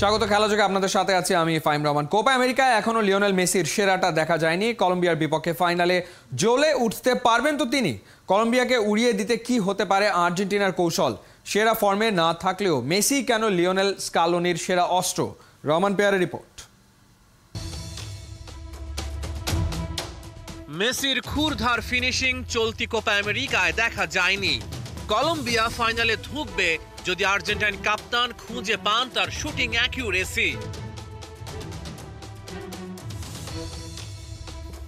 স্বাগত খেলাযোগে আপনাদের সাথে আছি আমি ফাহিম রহমান। কোপা আমেরিকায় এখনো লিওনেল মেসির সেরাটা দেখা যায়নি। কলম্বিয়ার বিপক্ষে ফাইনালে জ্বলে উঠতে পারবেন তো তিনি? কলম্বিয়াকে উড়িয়ে দিতে কি হতে পারে আর্জেন্টিনার কৌশল? সেরা ফর্মে না থাকলেও মেসি কেন লিওনেল স্কালোনির সেরা অস্ত্র? রহমান পেয়ারের রিপোর্ট। মেসির ক্ষুরধার ফিনিশিং চলতি কোপা আমেরিকায় দেখা যায়নি। কলম্বিয়া ফাইনালে ঢুকবে যদি আর্জেন্টাইন কাপ্তান খুঁজে পান তার শুটিং অ্যাকিউরেসি।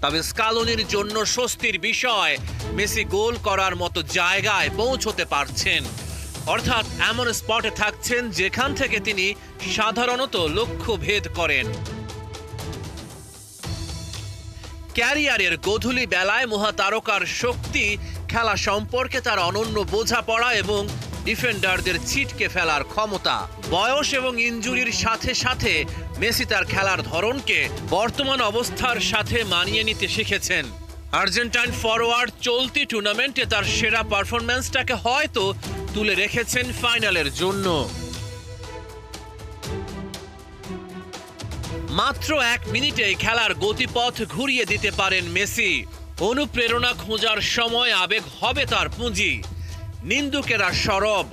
তবে স্কালোনির জন্য স্বস্তির বিষয়, মেসি গোল করার মতো জায়গায় পৌঁছতে পারছেন, অর্থাৎ এমন স্পটে থাকছেন যেখান থেকে তিনি সাধারণত লক্ষ্য ভেদ করেন। ক্যারিয়ারের গোধূলি বেলায় মহাতারকার শক্তি, খেলা সম্পর্কে তার অনন্য বোঝাপড়া এবং ডিফেন্ডারদের ছিটকে ফেলার ক্ষমতা। বয়স এবং ইনজুরির সাথে সাথে মেসি তার খেলার ধরনকে বর্তমান অবস্থার সাথে মানিয়ে নিতে শিখেছেন। আর্জেন্টাইন ফরওয়ার্ড চলতি টুর্নামেন্টে তার সেরা পারফরম্যান্সটাকে হয়তো তুলে রেখেছেন ফাইনালের জন্য। মাত্র 1 মিনিটেই খেলার গতিপথ ঘুরিয়ে দিতে পারেন মেসি। অনুপ্রেরণা খোঁজার সময় আবেগ হবে তার পুঁজি। নিন্দুকেরা সরব,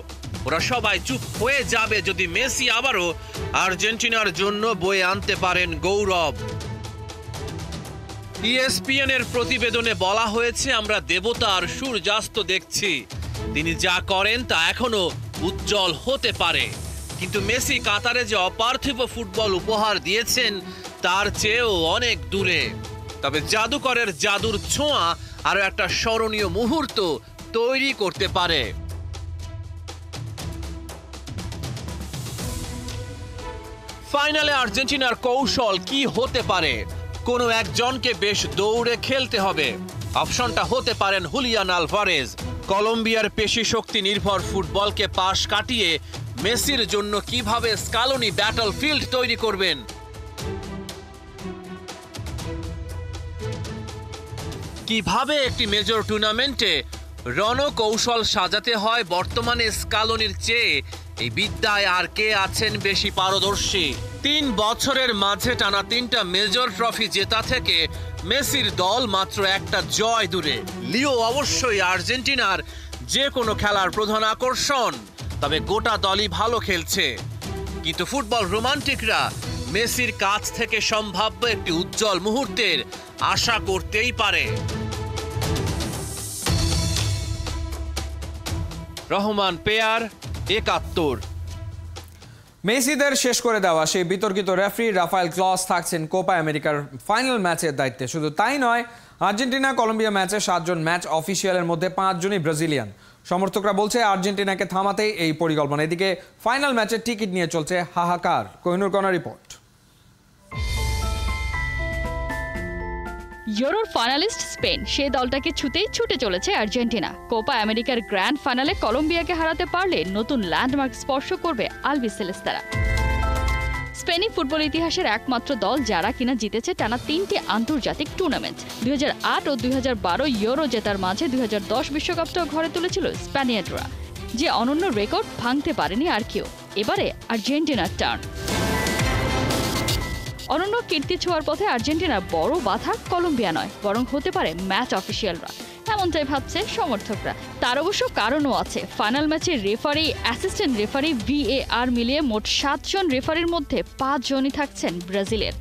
ওরা সবাই চুপ হয়ে যাবে যদি মেসি আবারও আর্জেন্টিনার জন্য বয়ে আনতে পারেন গৌরব। ESPN এর প্রতিবেদনে বলা হয়েছে, আমরা দেবতার সূর্যাস্ত দেখছি। তিনি যা করেন তা এখনো উজ্জ্বল হতে পারে, কিন্তু মেসি কাতারে যে অপার্থিব ফুটবল উপহার দিয়েছেন তার চেয়েও অনেক দূরে। তবে জাদুকরের জাদুর ছোঁয়া আরো একটা স্মরণীয় মুহূর্ত তৈরি করতে পারে। ফাইনালে আর্জেন্টিনার কৌশল কি হতে পারে? কোনো একজনকে বেশ দৌড়ে খেলতে হবে। অপশনটা হতে পারেন হুলিয়ান আলভারেজ। কলম্বিয়ার পেশি শক্তি নির্ভর ফুটবলকে পাশ কাটিয়ে মেসির জন্য কিভাবে স্কালোনি ব্যাটল ফিল্ড তৈরি করবেন? কিভাবে একটি মেজর টুর্নামেন্টে রণকৌশল সাজাতে হয় বর্তমানে স্কালোনির চেয়ে এই বিদ্যায় আর কে আছেন বেশি পারদর্শী? 3 বছরের মাঝে টানা 3টা মেজর ট্রফি জেতা থেকে মেসির দল মাত্র একটা জয় দূরে। লিও অবশ্যই আর্জেন্টিনার যে কোনো খেলার প্রধান আকর্ষণ, তবে গোটা দলই ভালো খেলছে। কিন্তু ফুটবল রোমান্টিকরা মেসির কাছ থেকে সম্ভাব্য একটি উজ্জ্বল মুহূর্তের আশা করতেই পারে। রহমান পেয়ার, 71। মেসিদের শেষ করে দেওয়া সেই বিতর্কিত রেফারি রাফায়েল ক্লস থাকছেন কোপা আমেরিকার ফাইনাল ম্যাচের দায়িত্বে। শুধু তাই নয়, আর্জেন্টিনা কলম্বিয়া ম্যাচে 7 জন ম্যাচ অফিসিয়ালের মধ্যে 5 জনই ব্রাজিলিয়ান। সমর্থকরা বলছে আর্জেন্টিনাকে থামাতেই এই পরিকল্পনা। এদিকে ফাইনাল ম্যাচের টিকিট নিয়ে চলছে হাহাকার। কোহিনুর কণা রিপোর্ট। ইউরোর ফাইনালিস্ট স্পেন, সে দলটাকে ছুতেই ছুটে চলেছে আর্জেন্টিনা। কোপা আমেরিকার গ্র্যান্ড ফাইনালে কলম্বিয়াকে হারাতে পারলে নতুন ল্যান্ডমার্ক স্পর্শ করবে আলবিসেলেস্তারা। স্পেনি ফুটবল ইতিহাসের একমাত্র দল যারা কিনা জিতেছে টানা 3টি আন্তর্জাতিক টুর্নামেন্ট। 2008 ও 2012 ইউরো জেতার মাঝে 2010 বিশ্বকাপটাও ঘরে তুলেছিল স্প্যানিয়ার্ডরা, যে অনন্য রেকর্ড ভাঙতে পারেনি আর কেউ। এবারে আর্জেন্টিনার টার্ন। অনন্য কীর্তি ছোঁয়ার পথে আর্জেন্টিনার বড় বাধা কলম্বিয়া নয়, বরং হতে পারে ম্যাচ অফিসিয়ালরা। এমনটাই ভাবছে সমর্থকরা। তার অবশ্য কারণও আছে। ফাইনাল ম্যাচে রেফারি, অ্যাসিস্ট্যান্ট রেফারি, VAR মিলিয়ে মোট 7 জন রেফারির মধ্যে 5 জনই থাকছেন ব্রাজিলের।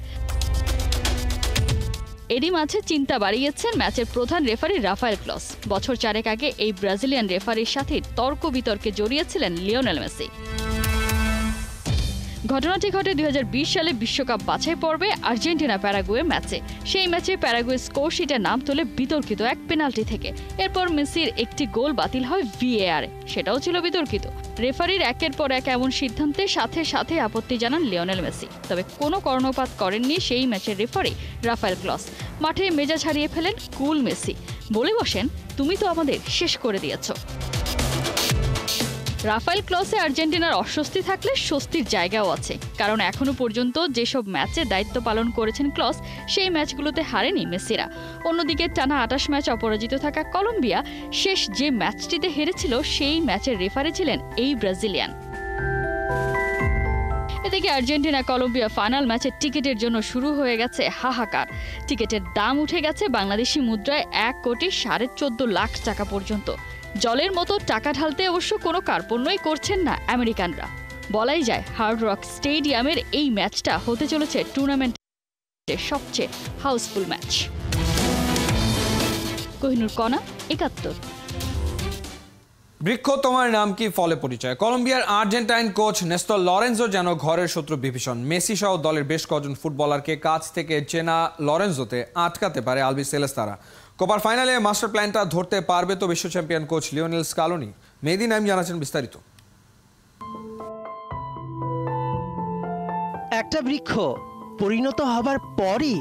এরই মাঝে চিন্তা বাড়িয়েছেন ম্যাচের প্রধান রেফারি রাফায়েল ক্লস। বছর 4 আগে এই ব্রাজিলিয়ান রেফারির সাথে তর্ক বিতর্কে জড়িয়েছিলেন লিওনেল মেসি। ঘটনাটি ঘটে 2020 সালে বিশ্বকাপ বাছাই পর্বে আর্জেন্টিনা প্যারাগুয়ে ম্যাচে। সেই ম্যাচে প্যারাগুয়ে স্কোর শিটে নাম তোলে বিতর্কিত এক পেনাল্টি থেকে। এরপর মেসির একটি গোল বাতিল হয় VAR, সেটাও ছিল বিতর্কিত। রেফারির একের পর এক এমন সিদ্ধান্তের সাথে সাথে আপত্তি জানান লিওনেল মেসি। তবে কোনো কর্ণপাত করেননি সেই ম্যাচের রেফারি রাফায়েল ক্লস। মাঠে মেজাজ হারিয়ে ফেলেন কুল মেসি, বলে বসেন, তুমি তো আমাদের শেষ করে দিয়েছো। রাফায়েল ক্লসে আর্জেন্টিনার অস্বস্তি থাকলে স্বস্তির জায়গাও আছে, কারণ এখনো পর্যন্ত যেসব ম্যাচে দায়িত্ব পালন করেছেন ক্লস, সেই ম্যাচগুলোতে হারেনি মেসিরা। অন্যদিকে টানা 28 ম্যাচ অপরাজিত থাকা কলম্বিয়া শেষ যে ম্যাচটিতে হেরেছিল সেই ম্যাচের রেফারি ছিলেন এই ব্রাজিলিয়ান। এদিকে আর্জেন্টিনা কলম্বিয়া ফাইনাল ম্যাচের টিকিটের জন্য শুরু হয়ে গেছে হাহাকার। টিকিটের দাম উঠে গেছে বাংলাদেশি মুদ্রায় 1,14,50,00,000 টাকা পর্যন্ত। জলের মতো টাকা ঢালতে অবশ্য কোনো কার্পণ্যই করছেন না আমেরিকানরা। বলাই যায় হার্ড রক স্টেডিয়ামের এই ম্যাচটা হতে চলেছে টুর্নামেন্টের সবচেয়ে হাউসফুল ম্যাচ। কোহিনুর কণা, ৭১। বৃক্ষ তোমার নাম কি ফলে পরিচয়। কলম্বিয়ার আর্জেন্টাইন কোচ নেস্তর লরেন্জো যেন ঘরের শত্রু বিভীষণ। মেসি সহ দলের বেশ কজন ফুটবলারকে কাছ থেকে চেনা লরেন্জোতে আটকাতে পারে আলবিসেলেস্তারা। কোপার ফাইনালে মাস্টার প্ল্যানটা ধরতে পারবে তো বিশ্ব চ্যাম্পিয়ন কোচ লিওনেল স্কালোনি। মেহেদী নাইম জানাচ্ছেন বিস্তারিত। একটা বৃক্ষ পরিণত হবার পরই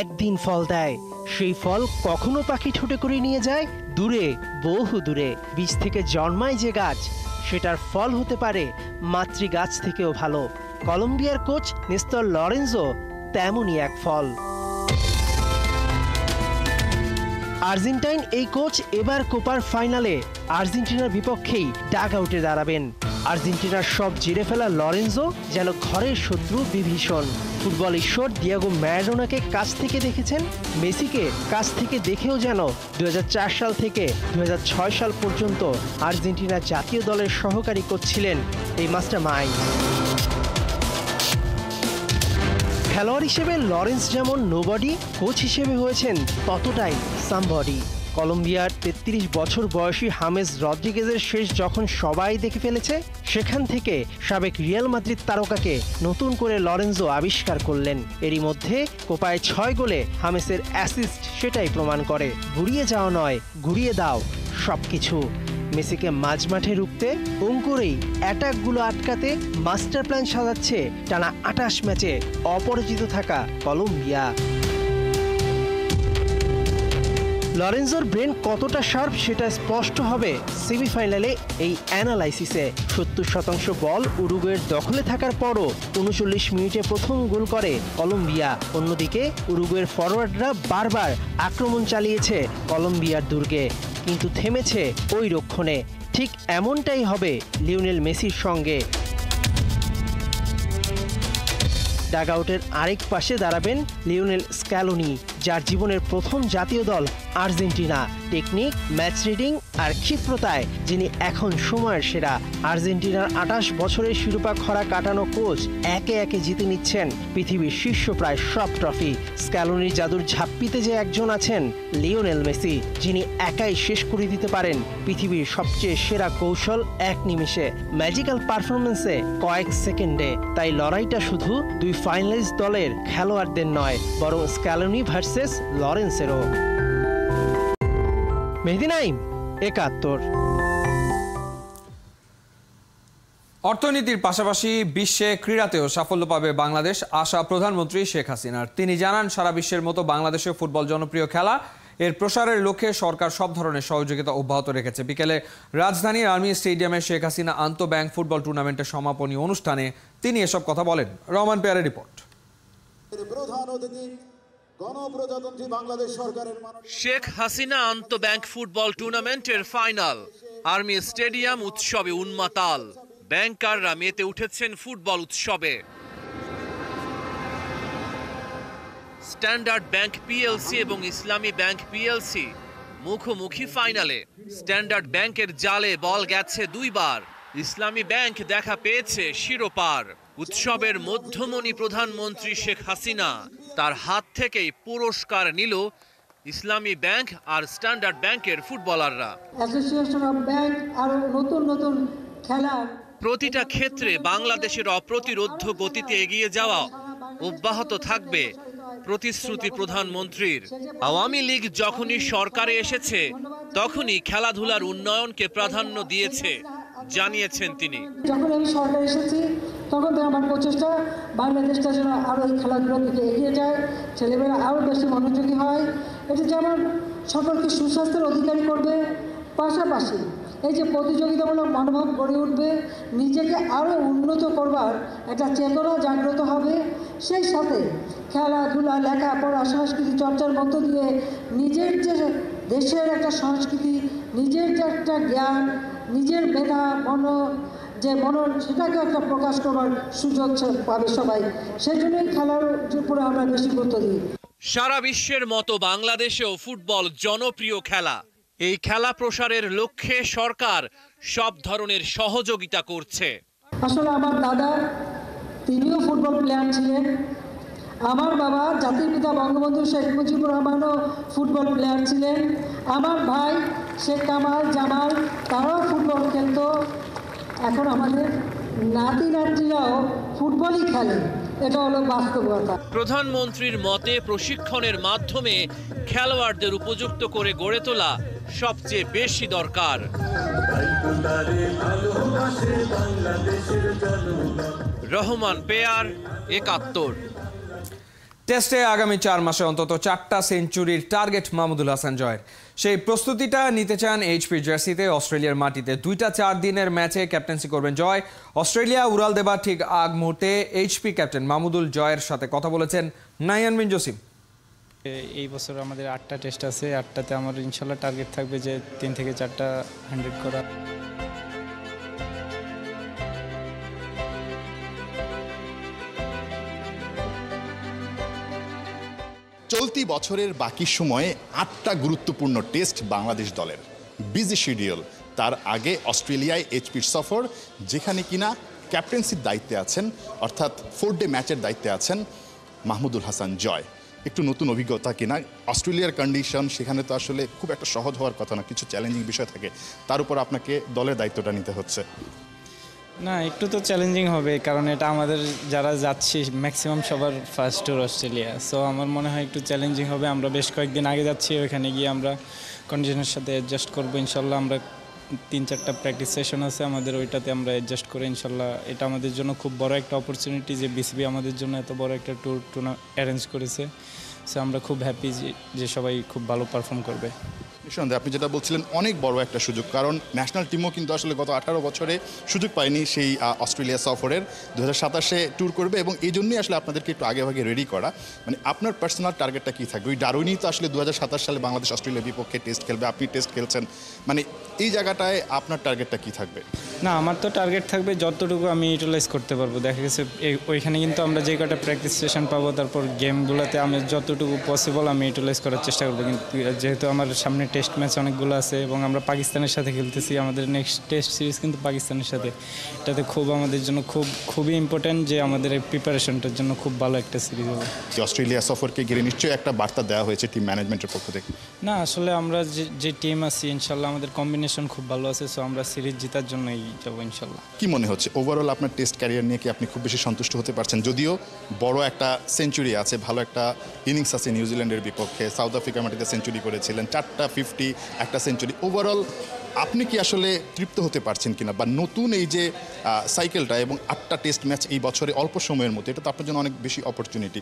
একদিন ফল দেয়। সেই ফল কখনো পাখি ঠোঁটে করে নিয়ে যায় দূরে, বহু দূরে। বীজ থেকে জন্মায় যে গাছ, সেটার ফল হতে পারে মাতৃ গাছ থেকেও ভালো। কলম্বিয়ার কোচ নেস্তর লরেন্জো তেমনই এক ফল। আর্জেন্টাইন এই কোচ এবার কোপার ফাইনালে আর্জেন্টিনার বিপক্ষেই ডাগ আউটে দাঁড়াবেন। আর্জেন্টিনার সব জিরে ফেলা লরেন্জো যেন ঘরের শত্রু বিভীষণ। ফুটবল ঈশ্বর ডিয়েগো ম্যারাডোনাকে কাছ থেকে দেখেছেন, মেসিকে কাছ থেকে দেখেও যেন 2004 সাল থেকে 2006 সাল পর্যন্ত আর্জেন্টিনা জাতীয় দলের সহকারী কোচ ছিলেন এই মাস্টার মাইন্ড। খেলোয়াড় হিসেবে লরেন্স যেমন নোবডি, কোচ হিসেবে হয়েছেন ততটাই সামবডি। কলম্বিয়ার 33 বছর বয়সী হামেস রদ্রিগেজের শেষ যখন সবাই দেখে ফেলেছে, সেখান থেকে সাবেক রিয়াল মাদ্রিদ তারকাকে নতুন করে লরেন্জো আবিষ্কার করলেন। এরই মধ্যে কোপায় 6 গোলে হামেসের অ্যাসিস্ট সেটাই প্রমাণ করে। ঘুরিয়ে যাওয়া নয়, ঘুরিয়ে দাও সবকিছু। মেসিকে মাঝমাঠে রুখতে, অঙ্কুরেই অ্যাটাকগুলো আটকাতে মাস্টার প্ল্যান সাজাচ্ছে টানা 28 ম্যাচে অপরাজিত থাকা কলম্বিয়া। লরেন্জোর ব্রেন কতটা শার্প সেটা স্পষ্ট হবে সেমিফাইনালে এই অ্যানালাইসিসে। 70% বল উরুগুয়ের দখলে থাকার পরও 39 মিনিটে প্রথম গোল করে কলম্বিয়া। অন্যদিকে উরুগুয়ের ফরওয়ার্ডরা বারবার আক্রমণ চালিয়েছে কলম্বিয়ার দুর্গে, কিন্তু থেমেছে ওই রক্ষণে। ঠিক এমনটাই হবে লিওনেল মেসির সঙ্গে। ডাগআউটের আরেক পাশে দাঁড়াবেন লিওনেল স্ক্যালোনি, যার জীবনের প্রথম জাতীয় দল আর্জেন্টিনা। টেকনিক, ম্যাচ রিডিং আর ক্ষিপ্রতায় যিনি এখন সময়ের সেরা। আর্জেন্টিনার 28 বছরের শিরোপা খরা কাটানো কোচ একে একে জিতে নিচ্ছেন পৃথিবীর শীর্ষ প্রায় সব ট্রফি। স্ক্যালোনির জাদুর ঝাপ্পিতে যে একজন আছেন লিওনেল মেসি, যিনি একাই শেষ করে দিতে পারেন পৃথিবীর সবচেয়ে সেরা কৌশল এক নিমেষে, ম্যাজিক্যাল পারফরমেন্সে কয়েক সেকেন্ডে। তাই লড়াইটা শুধু দুই ফাইনালিস্ট দলের খেলোয়াড়দের নয়, বরং স্ক্যালোনি ভার্সেস লরেন্সেরও। মেহেদী নাইম, ৭১। অর্থনীতির পাশাপাশি বিশ্বে ক্রীড়াতেও সাফল্য পাবে বাংলাদেশ আশা প্রধানমন্ত্রী শেখ হাসিনার। তিনি জানান, সারা বিশ্বের মতো বাংলাদেশে ফুটবল জনপ্রিয় খেলা। এর প্রসারের লক্ষ্যে সরকার সব ধরনের সহযোগিতা অব্যাহত রেখেছে। বিকেলে রাজধানীর আর্মি স্টেডিয়ামে শেখ হাসিনা আন্তঃব্যাংক ফুটবল টুর্নামেন্টের সমাপনী অনুষ্ঠানে তিনি এসব কথা বলেন। রহমান পেয়ারের রিপোর্ট। শেখ হাসিনা আন্তঃব্যাংক ফুটবল টুর্নামেন্টের ফাইনাল। আর্মি স্টেডিয়াম উৎসবে উন্মাতাল। ব্যাংকাররা মেতে উঠেছেন ফুটবল উৎসবে। স্ট্যান্ডার্ড ব্যাংক পিএলসি এবং ইসলামী ব্যাংক পিএলসি মুখোমুখি ফাইনালে। স্ট্যান্ডার্ড ব্যাংকের জালে বল গেছে 2 বার। ইসলামী ব্যাংক দেখা পেয়েছে শিরোপার। উৎসবের মধ্যমণি প্রধানমন্ত্রী শেখ হাসিনা, তার হাত থেকেই পুরস্কার নিল ইসলামী ব্যাংক আর স্ট্যান্ডার্ড ব্যাংকের ফুটবলাররা। অ্যাসোসিয়েশন অফ ব্যাংক আর নতুন নতুন খেলার প্রতিটা ক্ষেত্রে বাংলাদেশের অপ্রতিরোধ্য গতিতে এগিয়ে যাওয়া অব্যাহত থাকবে প্রতিশ্রুতি প্রধানমন্ত্রীর। আওয়ামী লীগ যখনই সরকারে এসেছে তখনই খেলাধুলার উন্নয়নকে প্রাধান্য দিয়েছে জানিয়েছেন তিনি। যখন আমি সরকারে এসেছি তখন থেকে আমার প্রচেষ্টা বাংলাদেশটা যেন আরও এই খেলাধুলার দিকে এগিয়ে যায়, ছেলেমেয়েরা আরও বেশি মনোযোগী হয়। এটা যেমন সকলকে সুস্বাস্থ্যের অধিকারী করবে, পাশাপাশি এই যে প্রতিযোগিতামূলক মনোভাব গড়ে উঠবে, নিজেকে আরও উন্নত করবার একটা চেতনা জাগ্রত হবে। সেই সাথে খেলাধুলা, লেখাপড়া, সংস্কৃতি চর্চার মধ্য দিয়ে নিজের যে দেশের একটা সংস্কৃতি, নিজের যে একটা জ্ঞান, নিজের মেধা, যে সেটাকে একটা প্রকাশ করার সুযোগ পাবে সবাই, সেই জন্যই খেলার উপরে আমরা বেশি গুরুত্ব দিই। সারা বিশ্বের মতো বাংলাদেশেও ফুটবল জনপ্রিয় খেলা। এই খেলা প্রসারের লক্ষ্যে সরকার সব ধরনের সহযোগিতা করছে। আসলে আমার দাদা তিনিও ফুটবল প্লেয়ার ছিলেন, আমার বাবা জাতির পিতা বঙ্গবন্ধু শেখ মুজিবুর রহমানও ফুটবল প্লেয়ার ছিলেন, আমার ভাই শেখ কামাল জামাল তারাও ফুটবল খেলতো। এখন আমাদের নাতি নাতিরাও ফুটবলই খেলে, এটা হলো বাস্তবতা। প্রধানমন্ত্রীর মতে প্রশিক্ষণের মাধ্যমে খেলোয়াড়দের উপযুক্ত করে গড়ে তোলা সবচেয়ে বেশি দরকার। রহমান পেয়ার, ৭১। টেস্টে আগামী 4 মাসে অন্তত 4টা সেঞ্চুরির টার্গেট মাহমুদুল হাসান জয়ের। সেই প্রস্তুতিটা নিতে চান এইচপি জার্সিতে অস্ট্রেলিয়ার মাটিতে। 2টা 4 দিনের ম্যাচে ক্যাপ্টেন্সি করবেন জয়। অস্ট্রেলিয়া উড়াল দেবার ঠিক আগ মুহূর্তে এইচপি ক্যাপ্টেন মাহমুদুল জয়ের সাথে কথা বলেছেন নাইয়ান বিন জসিম। এই বছর আমাদের 8টা টেস্ট আছে, 8টাতে আমার ইনশাল্লাহ টার্গেট থাকবে যে 3 থেকে 4টা 100 করা। চলতি বছরের বাকি সময়ে 8টা গুরুত্বপূর্ণ টেস্ট বাংলাদেশ দলের। Busy schedule. তার আগে অস্ট্রেলিয়ায় এইচপির সফর, যেখানে কিনা ক্যাপ্টেন্সির দায়িত্বে আছেন, অর্থাৎ 4 ডে ম্যাচের দায়িত্বে আছেন মাহমুদুল হাসান জয়। একটু নতুন অভিজ্ঞতা কিনা, অস্ট্রেলিয়ার কন্ডিশন, সেখানে তো আসলে খুব একটা সহজ হওয়ার কথা না, কিছু চ্যালেঞ্জিং বিষয় থাকে, তার উপর আপনাকে দলের দায়িত্বটা নিতে হচ্ছে। না, একটু তো চ্যালেঞ্জিং হবে, কারণ এটা আমাদের যারা যাচ্ছি ম্যাক্সিমাম সবার ফার্স্ট ট্যুর অস্ট্রেলিয়া। সো আমার মনে হয় একটু চ্যালেঞ্জিং হবে। আমরা বেশ কয়েকদিন আগে যাচ্ছি, ওইখানে গিয়ে আমরা কন্ডিশনের সাথে অ্যাডজাস্ট করবো ইনশাল্লাহ। আমরা 3-4টা প্র্যাকটিস সেশন আছে আমাদের, ওইটাতে আমরা অ্যাডজাস্ট করে ইনশাল্লাহ। এটা আমাদের জন্য খুব বড় একটা অপরচুনিটি যে বিসিবি আমাদের জন্য এত বড় একটা ট্যুর অ্যারেঞ্জ করেছে। সো আমরা খুব হ্যাপি যে সবাই খুব ভালো পারফর্ম করবে। নিঃসন্দেহে আপনি যেটা বলছিলেন অনেক বড় একটা সুযোগ, কারণ ন্যাশনাল টিমও কিন্তু আসলে গত 18 বছরে সুযোগ পায়নি সেই অস্ট্রেলিয়া সফরের। 2027-এ ট্যুর করবে এবং এই জন্যই আসলে আপনাদেরকে একটু আগে ভাগে রেডি করা। মানে আপনার পার্সোনাল টার্গেটটা কী থাকবে? ওই ডারউইনই তো আসলে 2027 সালে বাংলাদেশ অস্ট্রেলিয়ার বিপক্ষে টেস্ট খেলবে, আপনি টেস্ট খেলছেন, মানে এই জায়গাটায় আপনার টার্গেটটা কী থাকবে? না, আমার তো টার্গেট থাকবে যতটুকু আমি ইউটিলাইজ করতে পারবো। দেখা গেছে ওইখানে কিন্তু আমরা যে কটা প্র্যাকটিস সেশন পাবো, তারপর গেমগুলোতে আমি যতটুকু পসিবল আমি ইউটিলাইজ করার চেষ্টা করবো। কিন্তু যেহেতু আমার সামনে টেস্ট ম্যাচ অনেকগুলো আছে এবং আমরা পাকিস্তানের সাথে খেলতেছি, আমাদের নেক্সট টেস্ট সিরিজ কিন্তু পাকিস্তানের সাথে, এটাতে খুব আমাদের জন্য খুবই ইম্পর্ট্যান্ট যে আমাদের এই প্রিপারেশনটার জন্য খুব ভালো একটা সিরিজ হবে। অস্ট্রেলিয়া সফরকে ঘিরে নিশ্চয়ই একটা বার্তা দেওয়া হয়েছে টিম ম্যানেজমেন্টের পক্ষ থেকে। না, আসলে আমরা যে টিম আছি ইনশাল্লাহ আমাদের কম্বিনেশন খুব ভালো আছে। সো আমরা সিরিজ জেতার জন্যই যাবো ইনশাল্লাহ। কি মনে হচ্ছে ওভারঅল আপনার টেস্ট ক্যারিয়ার নিয়ে কি আপনি খুব বেশি সন্তুষ্ট হতে পারছেন? যদিও বড় একটা সেঞ্চুরি আছে, ভালো একটা ইনিংস আছে নিউজিল্যান্ডের বিপক্ষে, সাউথ আফ্রিকার মাটিতে সেঞ্চুরি করেছিলেন, 4টা 50, একটা সেঞ্চুরি। ওভারঅল আপনি কি আসলে তৃপ্ত হতে পারছেন কিনা, বা নতুন এই যে সাইকেলটা এবং 8টা টেস্ট ম্যাচ এই বছরে অল্প সময়ের মধ্যে, এটা তো আপনার জন্য অনেক বেশি অপরচুনিটি।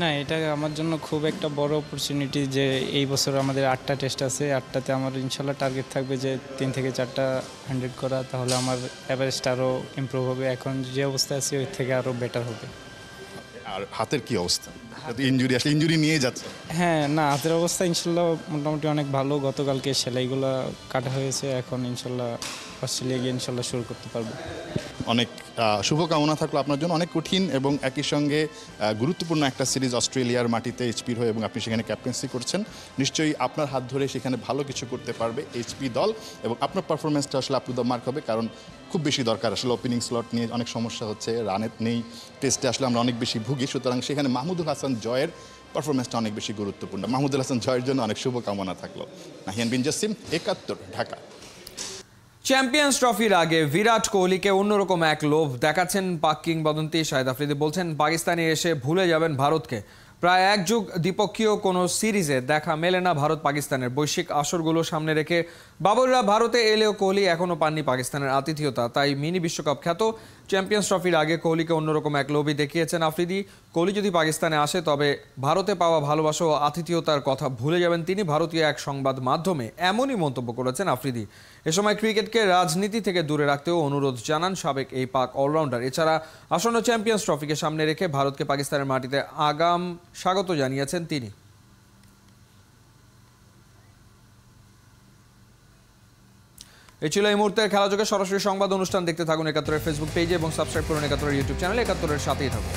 না, এটা আমার জন্য খুব একটা বড় অপরচুনিটি যে এই বছর আমাদের 8টা টেস্ট আছে, 8টাতে আমার ইনশাল্লাহ টার্গেট থাকবে যে 3 থেকে 4টা 100 করা, তাহলে আমার অ্যাভারেজটা আরও ইমপ্রুভ হবে। এখন যে অবস্থা আছে ওই থেকে আরও বেটার হবে। আর হাতের কি অবস্থা? ইনজুরি আসলে ইনজুরি নিয়ে যাচ্ছে। হ্যাঁ, না, হাতের অবস্থা ইনশাল্লাহ মোটামুটি অনেক ভালো। গতকালকে সেলাইগুলো কাটা হয়েছে, এখন ইনশাল্লাহ অস্ট্রেলিয়া গিয়ে ইনশাল্লাহ শুরু করতে পারবো। অনেক শুভকামনা থাকলো আপনার জন্য। অনেক কঠিন এবং একই সঙ্গে গুরুত্বপূর্ণ একটা সিরিজ অস্ট্রেলিয়ার মাটিতে এইচপির হয়ে, এবং আপনি সেখানে ক্যাপ্টেন্সি করছেন। নিশ্চয়ই আপনার হাত ধরে সেখানে ভালো কিছু করতে পারবে এইচপি দল, এবং আপনার পারফরমেন্সটা আসলে আপ টু দ্য মার্ক হবে, কারণ খুব বেশি দরকার। আসলে ওপেনিং স্লট নিয়ে অনেক সমস্যা হচ্ছে, রানের নেই, টেস্টে আসলে আমরা অনেক বেশি ভুগি। সুতরাং সেখানে মাহমুদুল হাসান জয়ের পারফরমেন্সটা অনেক বেশি গুরুত্বপূর্ণ। মাহমুদুল হাসান জয়ের জন্য অনেক শুভকামনা থাকলো। নাহিয়ান বিন জসিম, ৭১, ঢাকা। চ্যাম্পিয়ন্স ট্রফির আগে বিরাট কোহলিকে অন্যরকম এক লোভ দেখাচ্ছেন পাক কিংবদন্তি শাহিদ আফ্রিদি। বলছেন পাকিস্তানে এসে ভুলে যাবেন ভারতকে। প্রায় এক যুগ দ্বিপক্ষীয় কোনো সিরিজে দেখা মেলে না ভারত পাকিস্তানের। বৈশ্বিক আসরগুলো সামনে রেখে বাবররা ভারতে এলেও কোহলি এখনও পাননি পাকিস্তানের আতিথেয়তা। তাই মিনি বিশ্বকাপ খ্যাত চ্যাম্পিয়ন্স ট্রফির আগে কোহলিকে অন্যরকম এক লোভই দেখিয়েছেন আফ্রিদি। কোহলি যদি পাকিস্তানে আসে তবে ভারতে পাওয়া ভালোবাসা ও আতিথেয়তার কথা ভুলে যাবেন তিনি। ভারতীয় এক সংবাদ মাধ্যমে এমনই মন্তব্য করেছেন আফ্রিদি। এ সময় ক্রিকেটকে রাজনীতি থেকে দূরে রাখতেও অনুরোধ জানান সাবেক এই পাক অলরাউন্ডার। এছাড়া আসন্ন চ্যাম্পিয়ন্স ট্রফিকে সামনে রেখে ভারতকে পাকিস্তানের মাটিতে আগাম স্বাগত জানিয়েছেন তিনি। এই ছিল এই মুহূর্তের খেলাযোগে সরাসরি সংবাদ অনুষ্ঠান দেখতে থাকুন ৭১-এর ফেসবুক পেজে এবং সাবস্ক্রাইব করুন ৭১-এর ইউটিউব চ্যানেলে। ৭১-এর সাথেই থাকুন।